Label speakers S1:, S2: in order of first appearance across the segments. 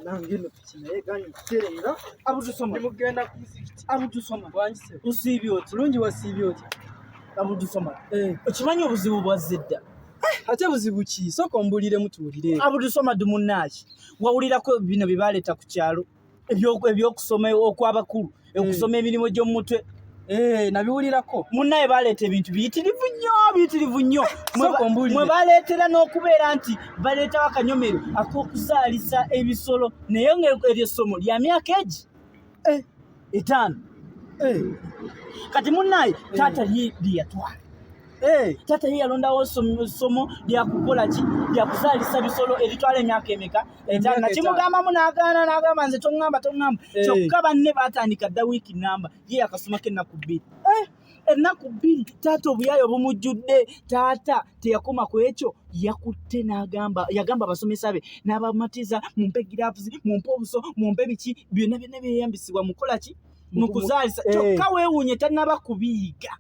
S1: nangino tukinaye gani terenga abutusoma
S2: nimugenda ku muzikiti
S1: abutusoma
S2: wanjise
S1: usiibye oti
S2: bulungi wasiibye oti
S1: abutusoma okimanyi obuzibu bwazedda
S2: ate buzibu ki sooka ombulire mutuulire
S1: abutusoma dumunaki wawulirako bino bye baleeta ku kyalo ebyokusoma okw'abakulu okusoma emirimu gy'omutwe
S2: nabiwulirako
S1: munnaye baleeta ebintu biyitirivu nnyo mwe baleetera n'okubeera nti baleetawo akanyomero ak'okuzaalisa ebisolo naye ng'eryo ssomo lya myaka egi 5 kati munnaye taata lyeyatwala taata ye yalondawo ssomo lyakukola ki lyakuzaalisa bisolo eritwala emyaka emeka nakimugambamu n'agamba nze toŋŋamba kyokka banne baatandika dda wiiki namba ye yakasomako ennaku 2 ennaku 2 taata obuyaayo bumujjudde taata teyakoma ku ekyo yakutte yagamba abasomesa be n'abamatiza mumpe giraavuzi mumpe obuso mumpe biki byonna byeyambisibwa mukola ki mu kuzaalisa kyokka weewuunye tannaba kubiyiga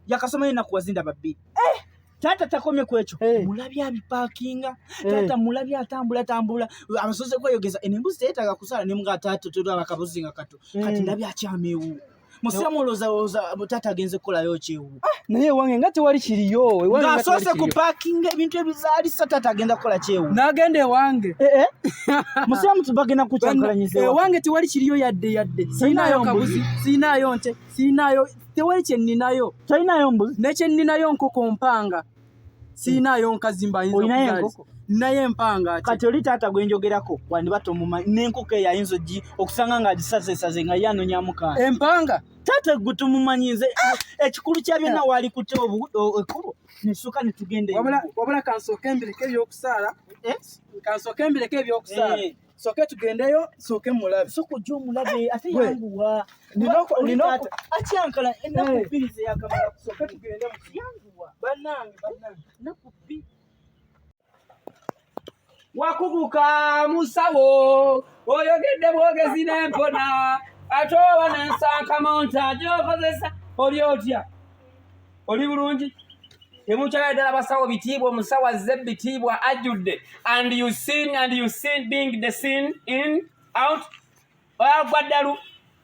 S1: yakasoma ennaku wazinda 2 taata takomye ku ekyo mulabye abipaakinga taata mulabye atambula abasoze kweyogeza enembuzi teyetaaga kusaala ne mga taata tolaba akabuzi nga kato kati ndabye akyameewu musiramu olowooza taata agenze kukolayo kyewu
S2: naye ewange nga tewali kiriyo
S1: ng'asoose ku paakinga ebintu ebizaalisa taata agenda kukola kyewu
S2: n'agenda ewange
S1: musiramu bagenda kukyankalanyiza
S2: ewange tewali kiriyo yadde siinayo kabuzi siinayo nte siinayo tewali kye nninayo
S1: tolinayo mbuzi
S2: nekye nninayo nkoko mpanga siinayo nkazimba
S1: olinayo enkoko
S2: naye empanga
S1: kati oli taata gwenjogerako wandiba tomumanyi n'enkoko eyo ayinza okusanga ng'agisazesaze nga ye anonyamu kaana
S2: empanga
S1: taata gwe tumumanyize ekikulu kya byonna waali ku ekkubo nessuka ne tugenda
S2: wabula kansooke mbireko ebyokusaala soke tugendeyo soke mulabe
S1: soka ojja omulabe ate yanguwa akyankala ennaku 2 zeyakamala soke tugende yanguwa bannange ennaku 2
S2: wakubuka musawo oyogedde bwogezi n'empona ate oba n'ensankamonta gy'okozesa oli otya oli bulungi temukyala ddala basawo bitiibwa omusawo azze bitiibwa ajjudde and you seen being the seen in out oyagwa ddalu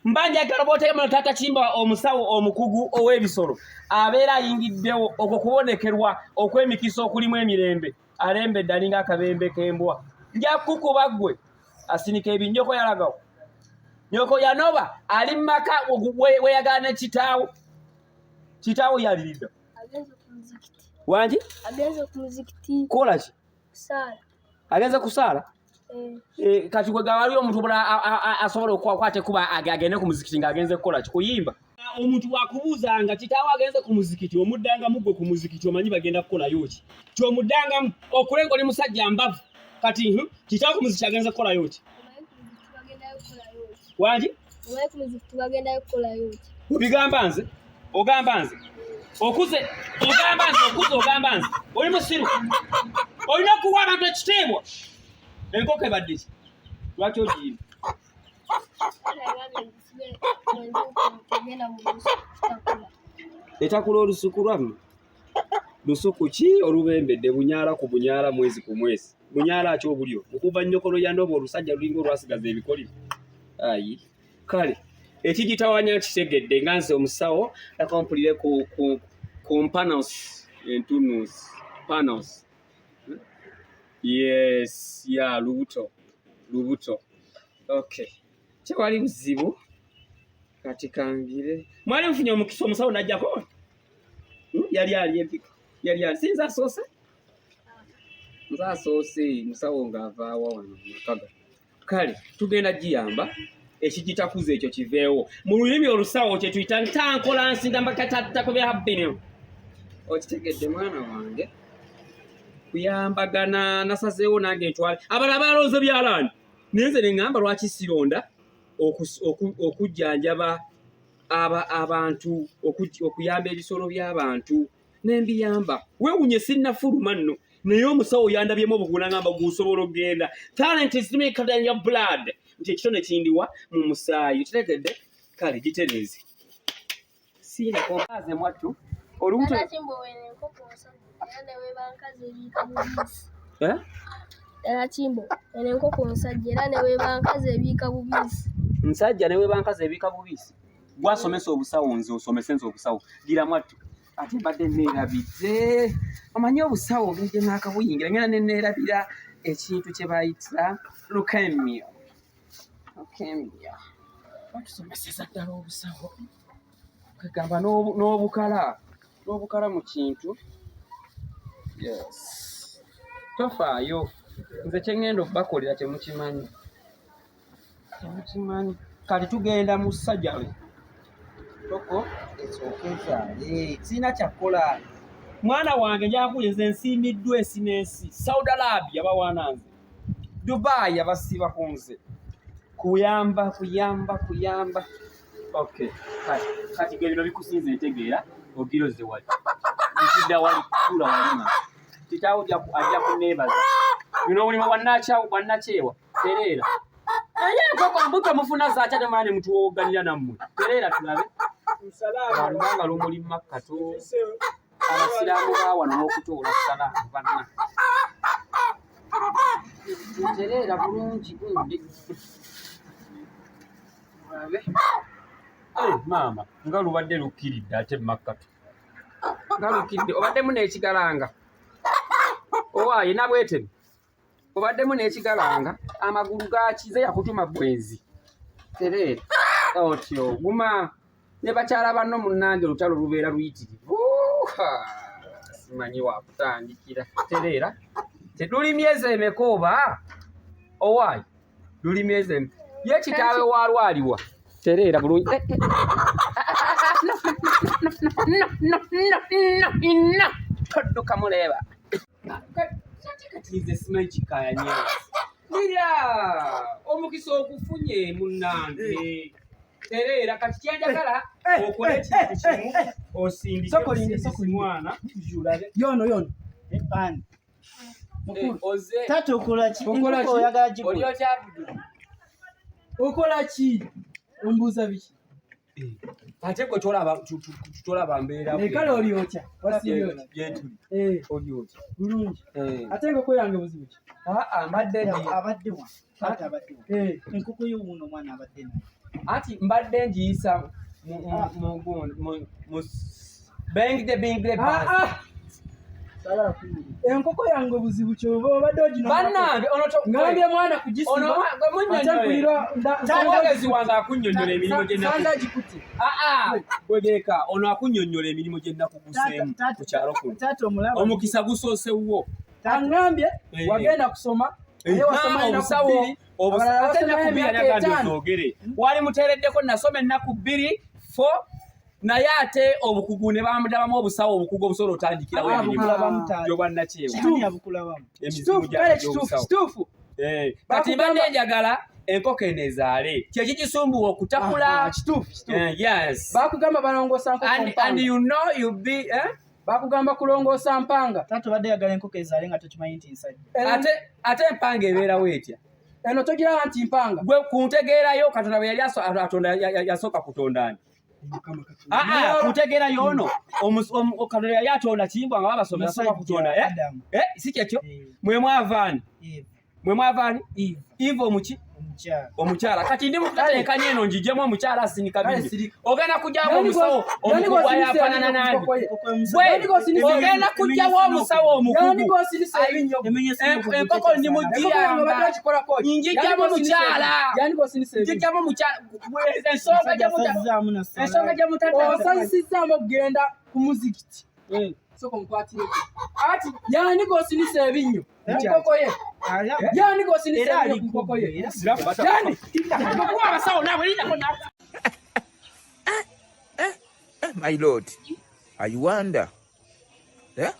S2: mbanjagala bootegemuno taata kimba omusawo omukugu ow'ebisolo abeera ayingiddewo okwo kubonekerwa okw'emikisa okulimu emirembe alembedde alinga akabembe k'embwa nja kukuba ggwe asinika ebinjoko yalagawo nyoko yanoba ali mu maka weyagala ne kitaawo yaliridda wangi
S3: agenze ku muzikiti
S2: kola ki
S3: kusaala
S2: agenze kusaala kati gwe gawaliyo omuntu obula asobola okukwata kuba agende ku muzikiti ng'agenze kukola ki kuyimba omuntu bwakubuuzanga kitaawo agenze ku muzikiti omuddangamu gwe ku muzikiti omanyi bagenda kukolayo ki kyomuddangamu okulenga oli musajja mbavu kati kitaawo ku muzikiti agenze kukolayo ki wangi
S3: ku muzikiti bagendayo kukolayo ki
S2: obigamba nze ogamba nze okuze ogamba nze oli musiru olina okuwa abantu ekitiibwa enkoko ebadde ki lwaki ogiyimba etakula olusuku lwamme lusuku ki olubembedde bunyaala ku bunyaala mwezi ku mwezi bunyaala ki obulyo okuva nnyokolo yandoba olusajja lulinga olwasigaza ebikolimo ayi kale ekigitawanya kitegedde nga nze omusawo akampulire ku panos entunusi panos yes ya lubuto okay kyewali buzibu kati kangire mwali mfunye omukisa omusawo najjako yali ali empika yali ali sinza asoose musawo ng'avaawa wano makaga kale tugenda giyamba ekigitakuza ekyo kiveewo mu lulimi olusawo kye tuyita ntankola nsinda mbakatatakobya bino okitegedde mwana wange kuyambagana nasazeewo nange ntwale abala balonze byalaani naye nze ne ŋŋamba lwaki sironda okujjanjaba abantu okuyamba ebisolo by'abantu nembiyamba weewunye sinnafuluma nno naye omusawo yandabyemu obugula ngamba gusobola okgenda talent is thicker than your blood nti ekitone kindiwa mu musaayi kitegedde kale gitereze siina kompaze mwattu olubuto
S3: Kimbo eno enkoko omusajja era ne weebankaza ebiika bubisi.
S2: Nsajja ne weebankaza ebiika bubisi. Gwasomesa obusawo nze osomese nze obusawo. Gira mwattu. Ate mbadde neerabidde. Omanyi obusawo gende n'akabuyingira ngena ne neerabira ekintu kye bayita leukemia. Leukemia. Batusomeseza ddala obusawo. Kagamba n'obukala mu kintu. Yes. Tofaayo. Nze kye ngenda okubakolera temukimanyi. Temukimanyi. Kati tugenda mu ssajjale. Toko ekyokeza. Sina kyakola. Mwana wange njakulize ensiimiddwa ensi n'ensi. Saudi Arabia bawaananze. Dubai abasiba ku nze. Kuyamba. Okay. Kati bino bikusinze entegeera ogiroze wali. Nkidda wali kula walima. Kitaawo ajja kuneebaza. Bino buli bwannakyewa. Tereera. Enkoko mbuto mufuna zaakya temane mutuwoganira nammwe. Tereera tulabe. Alubanga lumuli Makkato. Abasiraamu baawano n'okutoola salaamu banna. Tereera bulungi gundi. Maama, nga lubadde lukkiridde ate Makkato. Nga lukkiridde, obaddemu n'ekigalanga. Owaaye nabwetemu. Obaddemu n'ekigalanga, amagulu gakize yakutuma bwenzi. Tereera. Otyo, guma. Ne bakyala banno munnange olutalo lubeera luyitirivu. Simanyi wakutandikira. Tereera. Luli myezi emeka oba? Owaaye, luli myezi emeka. Ye kitaawe waalwaliwa. Tereera bulungi. No. Todduka muleeba. Kati nze simanyi kikaaya nyewe. Lira omukisa okufunye munnange. Tereera kati kyenjagala okole ekintu kimu osindike mwana tujulabe.
S1: Yono. Epani.
S2: Oze.
S1: Tato okola ki? Okola ki? Oyagala jibu.
S2: Oli okyabudu.
S1: Okola ki? Ombuuza biki?
S2: Ate gwe tolaba mbeera.
S1: Ekale oli otya? Wasiyo.
S2: Yetuli. Oli otya?
S1: Bulungi. Ate enkoko yange buzibu ki?
S2: Mbadde
S1: abadde wa. Ate abadde wa. Enkoko y'omuno omwana abadde nayo.
S2: Ati mbadde njiyisa mu bengde basi.
S1: Enkoko yange buzibu kyoba obadde ogino.
S2: Bannange
S1: ngambye mwana kugisiba.
S2: Omwogezi wange akunnyonnyola emirimu gye
S1: sanza gikuti.
S2: Bwegeka ono akunnyonnyola emirimu gye nnakuguseemu ku kyalo kuno. Omukisa gusoosewo.
S1: Angambye wagenda kusoma.
S2: Obusawo ate ennaku 2 agambye ozoogere. Wali muteereddeko nasoma ennaku 2, 4 naye ate obukugu ne bamudabamu obusawo obukugu obusobola otandikirawo emirimu gy'obwannakyewa.
S1: Kituufu.
S2: Kati mbadde njagala enkoko eno ezaale. Kyekikisumbuwa okutakula.
S1: Kituufu.
S2: Yes.
S1: Bakugamba balongoosa nkoko mpanga.
S2: And you know you'll be
S1: bakugamba kulongoosa mpanga. Tato badde yagala enkoko ezaale nga tokimanyi nti nsajja.
S2: Ate empanga ebeerawo etya?
S1: Eno togiraba nti mpanga.
S2: Gwe kuntegeerayo Katonda bwe yali yasooka kutondani. Kutegeerayo ono Katonda yali atonda Kimbwa nga babasomera asooka kutonda. Si kyekyo? Mwe mwavaani? Eve omuki? Omukyala. Kati ndi mukuteekanya eno njijjemu omukyala asinika biri. Ogenda kujjawo omusawo omukugu ayafaanana nange. Ogenda kujjawo omusawo omukugu. Enkoko ndi mugiyamba. Njijjamu omukyala. Njijjamu omukyala. Ensonga gye mutadde.
S1: Osanyusizaamu okugenda ku muzikiti. Soko nkwatire. Ati yani gosinisa ebinnyo. Enkoko ye. Yani gosinisa ebinnyo ku nkoko ye. Yani. Okuwa abasawo nabwe linako nawe.
S4: My lord, I wonder. Yeah?